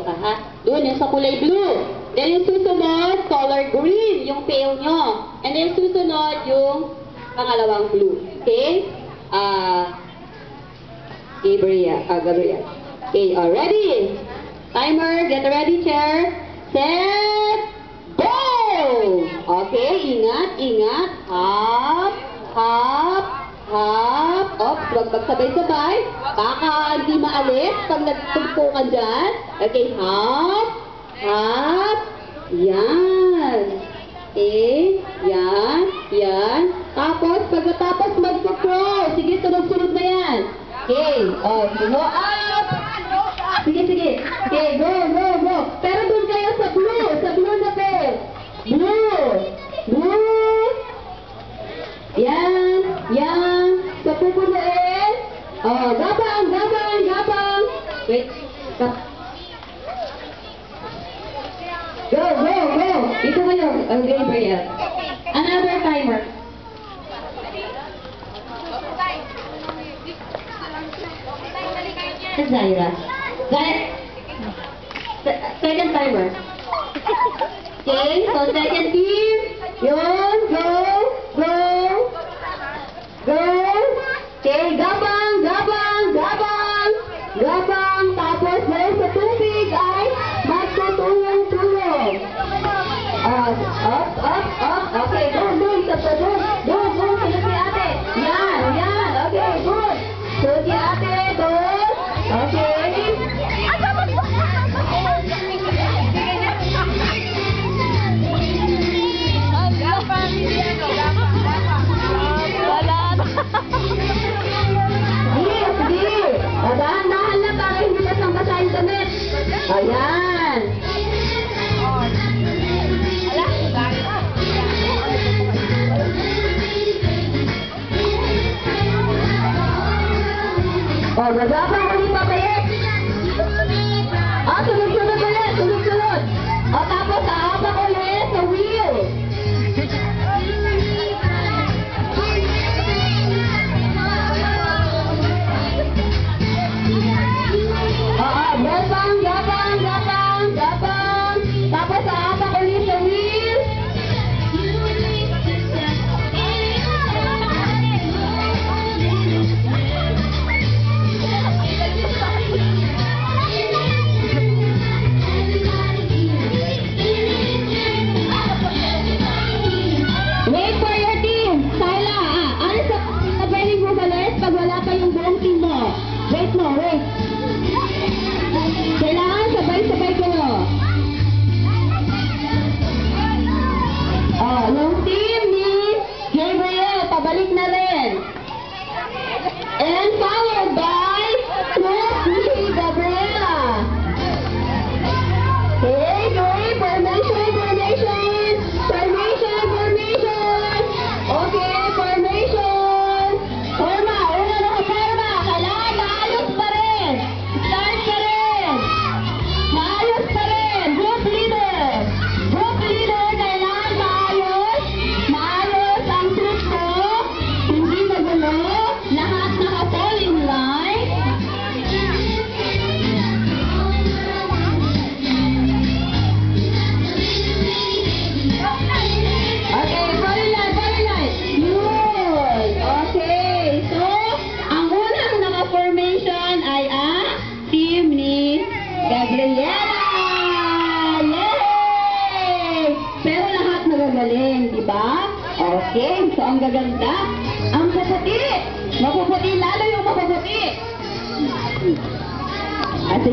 dito ka, ha? Doon, yung sa kulay blue. Then yung susunod, color green, yung pale nyo. And then yung susunod, yung pangalawang blue. Okay? Gabriel. Okay, ready? Timer, get ready, chair. Set, go! Okay, ingat. Hop, hop, hop. Oops, huwag magsabay-sabay. Baka hindi maalis pag nagtugpo ka dyan. Okay, hop, hop. Yan. Okay, yan. Tapos, pagkatapos magpo-cross. Sige, sunod-sunod na yan. Okay, go up. Sige. Okay, go. Pero doon kayo sa blue na pair. Blue. Yan. Sa pupunuin. Gabang. Wait, stop. Go. Ito kayo, Gabriel. Another timer. Zaira. Second timer. Okay, so second team. Yun, go. Okay, gabang. Tapos dahil sa tubig ay magtutulong-tulong. Up. Okay, doon. Doon, sunod si ate. Yan. Okay, good. Sunod si ate, doon. Okay. Sige. Dahan-dahan lang para hindi basang-basa yung damit. Ayan. Gagapang ulit papayet. Sunod-sunod ulit. Tapos hahapak ulit sa wheel. Gapang. Tapos hahapak ulit sa wheel. Wait for your team. Syla, ano sa pwedeng bumalis pag wala pa yung buong team mo? Wait. Kailangan sabay-sabay kayo. Yung team ni Gabriel, pabalik na rin. And followed by Chris Gabriela. Okay, formation. Okay, formation. Forma. Kailangan maayos pa rin. Start pa rin. Maayos pa rin. Group leader, kailangan maayos. Maayos ang trip mo. Hindi magulo. Lahat naka-fall in line. Okay, fall in line. Yun. Okay, so, ang unang naka-formation ay ang team ni Gabriela. Yay! Pero lahat nagagaling, di ba? Okay, so ang gaganda. Ang mapuputi. Lalo yung mapuputi.